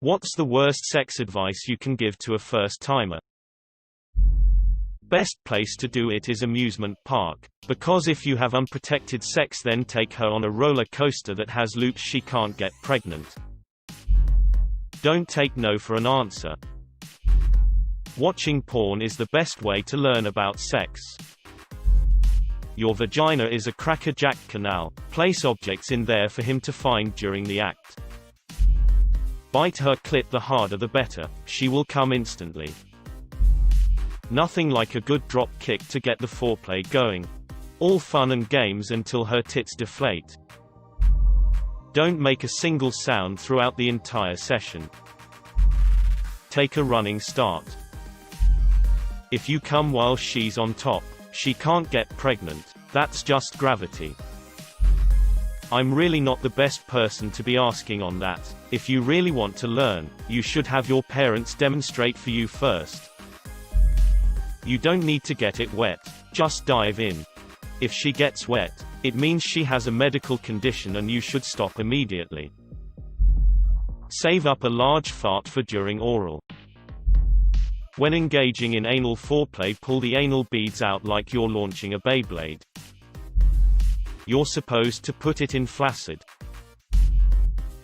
What's the worst sex advice you can give to a first-timer? Best place to do it is amusement park, because if you have unprotected sex, then take her on a roller coaster that has loops she can't get pregnant. Don't take no for an answer. Watching porn is the best way to learn about sex. Your vagina is a crackerjack canal. Place objects in there for him to find during the act. Bite her clit, the harder the better. She will come instantly. Nothing like a good drop kick to get the foreplay going. All fun and games until her tits deflate. Don't make a single sound throughout the entire session. Take a running start. If you come while she's on top, she can't get pregnant. That's just gravity. I'm really not the best person to be asking on that. If you really want to learn, you should have your parents demonstrate for you first. You don't need to get it wet. Just dive in. If she gets wet, it means she has a medical condition and you should stop immediately. Save up a large fart for during oral. When engaging in anal foreplay, pull the anal beads out like you're launching a Beyblade. You're supposed to put it in flaccid.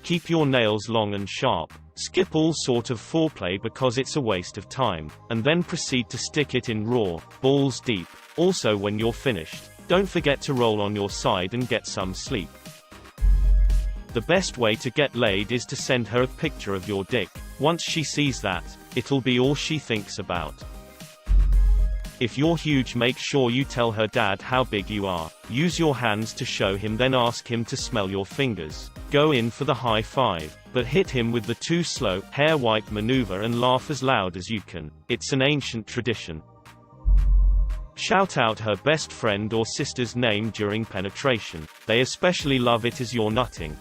Keep your nails long and sharp. Skip all sort of foreplay because it's a waste of time, and then proceed to stick it in raw, balls deep. Also, when you're finished, don't forget to roll on your side and get some sleep. The best way to get laid is to send her a picture of your dick. Once she sees that, it'll be all she thinks about. If you're huge, make sure you tell her dad how big you are. Use your hands to show him, then ask him to smell your fingers. Go in for the high five, but hit him with the too slow hair wipe maneuver and laugh as loud as you can. It's an ancient tradition. Shout out her best friend or sister's name during penetration. They especially love it as you're nutting.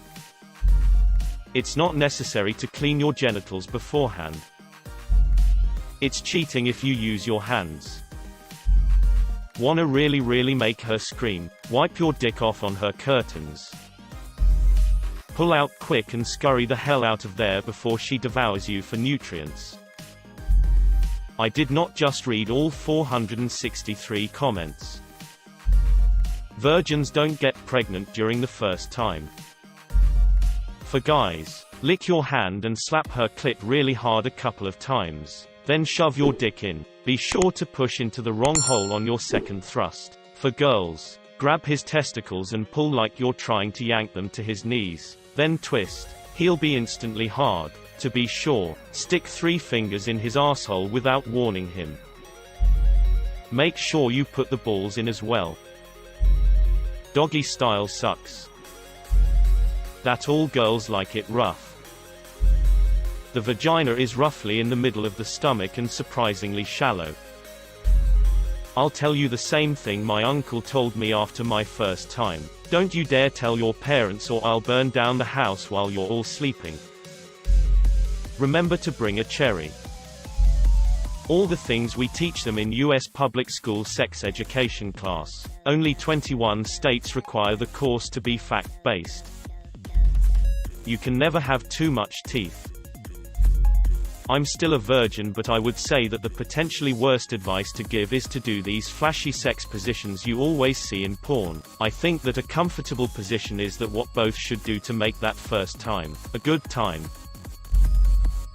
It's not necessary to clean your genitals beforehand. It's cheating if you use your hands. Wanna really make her scream? Wipe your dick off on her curtains. Pull out quick and scurry the hell out of there before she devours you for nutrients. I did not just read all 463 comments. Virgins don't get pregnant during the first time. For guys, lick your hand and slap her clit really hard a couple of times. Then shove your dick in. Be sure to push into the wrong hole on your second thrust. For girls, grab his testicles and pull like you're trying to yank them to his knees. Then twist. He'll be instantly hard. To be sure, stick 3 fingers in his asshole without warning him. Make sure you put the balls in as well. Doggy style sucks. That all girls like it rough. The vagina is roughly in the middle of the stomach and surprisingly shallow. I'll tell you the same thing my uncle told me after my first time. Don't you dare tell your parents or I'll burn down the house while you're all sleeping. Remember to bring a cherry. All the things we teach them in US public school sex education class. Only 21 states require the course to be fact-based. You can never have too much teeth. I'm still a virgin, but I would say that the potentially worst advice to give is to do these flashy sex positions you always see in porn. I think that a comfortable position is that what both should do to make that first time a good time.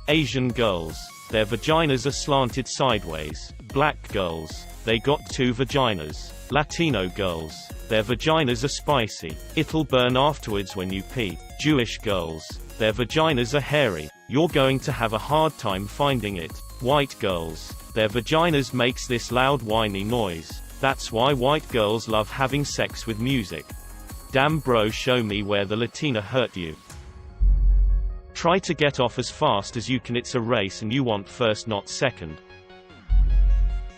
Asian girls, their vaginas are slanted sideways. Black girls, they got 2 vaginas. Latino girls, their vaginas are spicy. It'll burn afterwards when you pee. Jewish girls, their vaginas are hairy. You're going to have a hard time finding it. White girls, their vaginas makes this loud whiny noise. That's why white girls love having sex with music. Damn bro, show me where the Latina hurt you. Try to get off as fast as you can. It's a race and you want first, not second.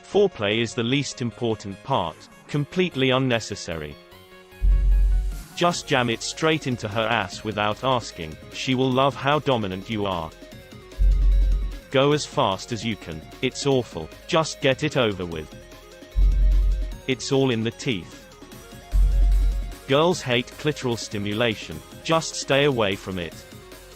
Foreplay is the least important part. Completely unnecessary. Just jam it straight into her ass without asking. She will love how dominant you are. Go as fast as you can. It's awful. Just get it over with. It's all in the teeth. Girls hate clitoral stimulation. Just stay away from it.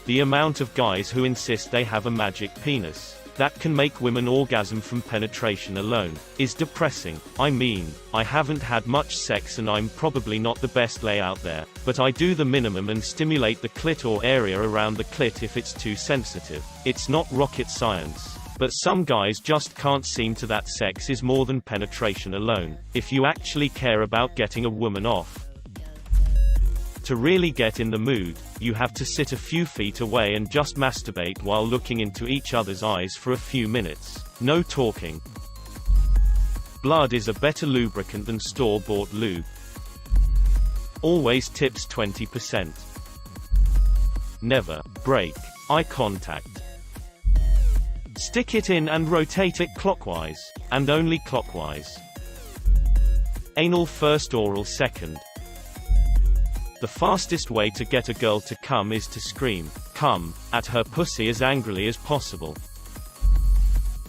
The amount of guys who insist they have a magic penis that can make women orgasm from penetration alone is depressing. I mean, I haven't had much sex and I'm probably not the best lay out there, but I do the minimum and stimulate the clit or area around the clit if it's too sensitive. It's not rocket science. But some guys just can't seem to that sex is more than penetration alone, if you actually care about getting a woman off. To really get in the mood, you have to sit a few feet away and just masturbate while looking into each other's eyes for a few minutes. No talking. Blood is a better lubricant than store-bought lube. Always tips 20%. Never break eye contact. Stick it in and rotate it clockwise, and only clockwise. Anal first, oral second. The fastest way to get a girl to come is to scream, "Come," at her pussy as angrily as possible.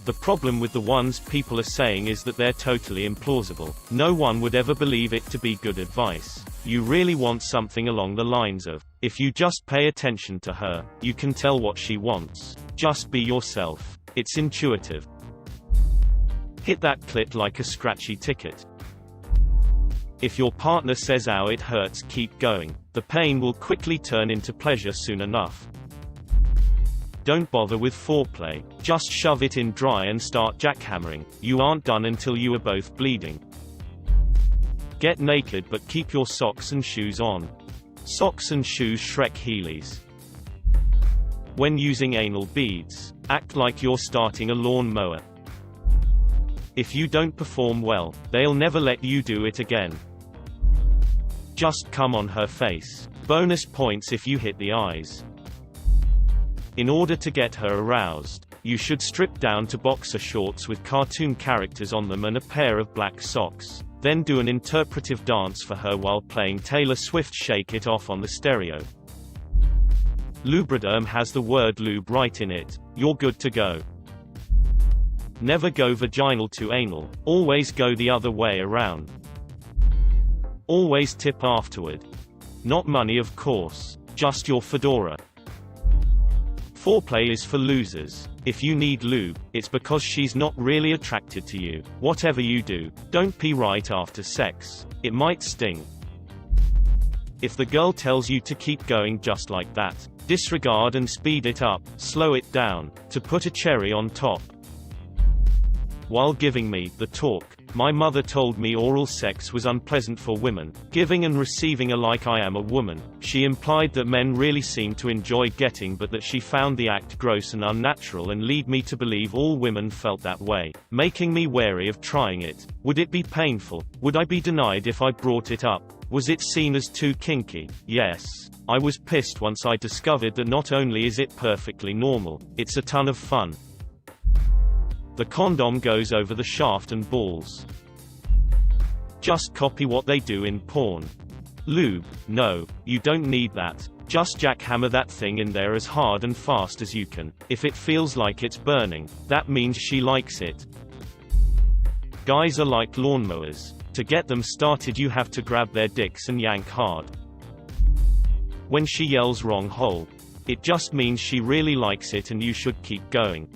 The problem with the ones people are saying is that they're totally implausible. No one would ever believe it to be good advice. You really want something along the lines of, if you just pay attention to her, you can tell what she wants. Just be yourself. It's intuitive. Hit that clit like a scratchy ticket. If your partner says "ow, it hurts," keep going. The pain will quickly turn into pleasure soon enough. Don't bother with foreplay. Just shove it in dry and start jackhammering. You aren't done until you are both bleeding. Get naked but keep your socks and shoes on. Socks and shoes Shrek Heelys. When using anal beads, act like you're starting a lawn mower. If you don't perform well, they'll never let you do it again. Just come on her face. Bonus points if you hit the eyes. In order to get her aroused, you should strip down to boxer shorts with cartoon characters on them and a pair of black socks. Then do an interpretive dance for her while playing Taylor Swift "Shake It Off" on the stereo. Lubriderm has the word lube right in it. You're good to go. Never go vaginal to anal. Always go the other way around. Always tip afterward. Not money, of course. Just your fedora. Foreplay is for losers. If you need lube, it's because she's not really attracted to you. Whatever you do, don't pee right after sex. It might sting. If the girl tells you to keep going just like that, disregard and speed it up, slow it down, to put a cherry on top. While giving me the talk, my mother told me oral sex was unpleasant for women, giving and receiving alike. I am a woman. She implied that men really seem to enjoy getting, but that she found the act gross and unnatural, and lead me to believe all women felt that way, making me wary of trying it. Would it be painful? Would I be denied if I brought it up? Was it seen as too kinky? Yes. I was pissed once I discovered that not only is it perfectly normal, it's a ton of fun. The condom goes over the shaft and balls. Just copy what they do in porn. Lube? No, you don't need that. Just jackhammer that thing in there as hard and fast as you can. If it feels like it's burning, that means she likes it. Guys are like lawnmowers. To get them started, you have to grab their dicks and yank hard. When she yells "wrong hole," it just means she really likes it and you should keep going.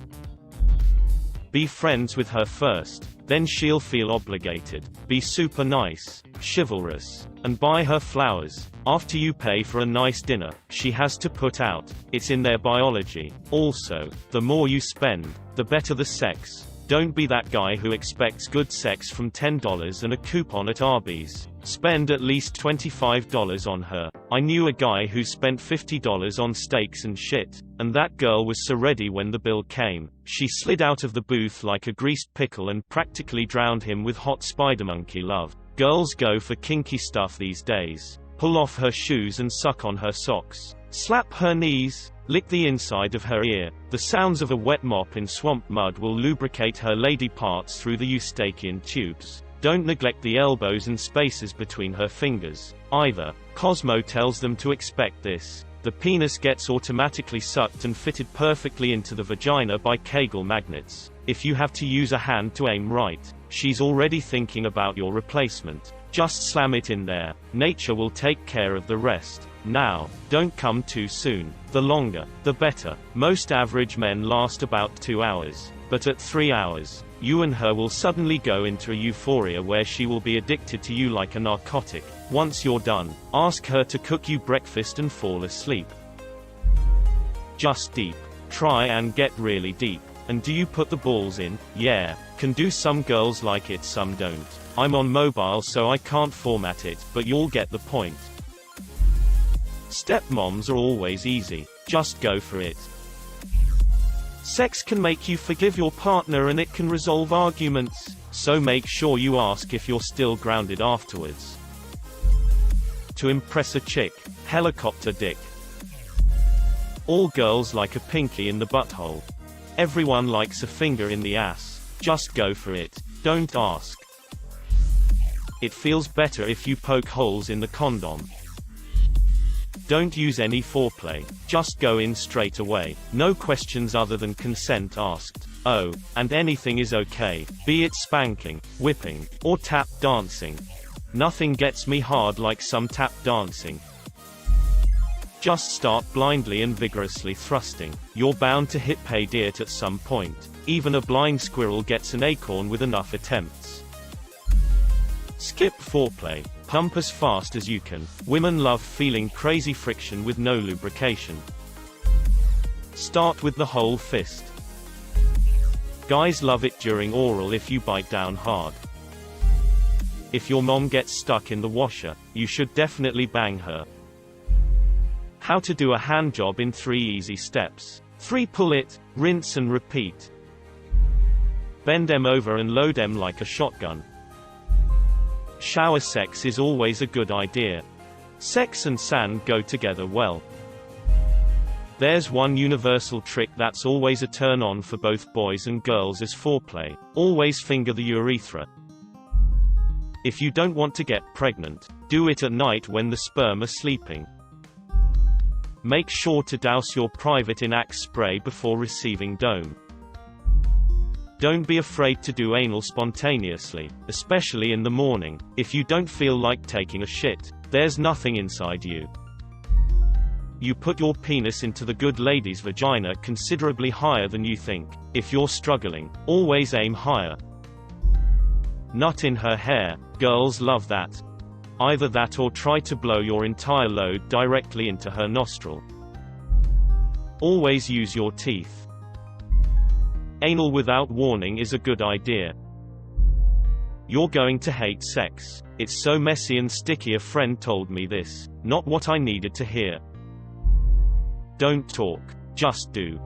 Be friends with her first, then she'll feel obligated. Be super nice, chivalrous, and buy her flowers. After you pay for a nice dinner, she has to put out. It's in their biology. Also, the more you spend, the better the sex. Don't be that guy who expects good sex from $10 and a coupon at Arby's. Spend at least $25 on her. I knew a guy who spent $50 on steaks and shit, and that girl was so ready when the bill came. She slid out of the booth like a greased pickle and practically drowned him with hot spider monkey love. Girls go for kinky stuff these days. Pull off her shoes and suck on her socks. Slap her knees. Lick the inside of her ear. The sounds of a wet mop in swamp mud will lubricate her lady parts through the Eustachian tubes. Don't neglect the elbows and spaces between her fingers, either. Cosmo tells them to expect this. The penis gets automatically sucked and fitted perfectly into the vagina by Kegel magnets. If you have to use a hand to aim right, she's already thinking about your replacement. Just slam it in there. Nature will take care of the rest. Now, don't come too soon. The longer, the better. Most average men last about 2 hours. But at 3 hours, you and her will suddenly go into a euphoria where she will be addicted to you like a narcotic. Once you're done, ask her to cook you breakfast and fall asleep. Just deep. Try and get really deep. And do you put the balls in? Yeah. Can do. Some girls like it, some don't. I'm on mobile so I can't format it, but you'll get the point. Stepmoms are always easy. Just go for it. Sex can make you forgive your partner and it can resolve arguments, so make sure you ask if you're still grounded afterwards. To impress a chick. Helicopter dick. All girls like a pinky in the butthole. Everyone likes a finger in the ass. Just go for it. Don't ask. It feels better if you poke holes in the condom. Don't use any foreplay. Just go in straight away. No questions other than consent asked. Oh, and anything is okay, be it spanking, whipping, or tap dancing. Nothing gets me hard like some tap dancing. Just start blindly and vigorously thrusting. You're bound to hit pay dirt at some point. Even a blind squirrel gets an acorn with enough attempts. Skip foreplay. Pump as fast as you can. Women love feeling crazy friction with no lubrication. Start with the whole fist. Guys love it during oral if you bite down hard. If your mom gets stuck in the washer, you should definitely bang her. How to do a hand job in 3 easy steps. 3. Pull it, rinse and repeat. Bend them over and load them like a shotgun. Shower sex is always a good idea. Sex and sand go together well. There's one universal trick that's always a turn-on for both boys and girls as foreplay. Always finger the urethra. If you don't want to get pregnant, do it at night when the sperm are sleeping. Make sure to douse your private in Axe spray before receiving dome. Don't be afraid to do anal spontaneously, especially in the morning. If you don't feel like taking a shit, there's nothing inside you. You put your penis into the good lady's vagina considerably higher than you think. If you're struggling, always aim higher. Nut in her hair. Girls love that. Either that or try to blow your entire load directly into her nostril. Always use your teeth. Anal without warning is a good idea. You're going to hate sex. It's so messy and sticky. A friend told me this. Not what I needed to hear. Don't talk. Just do.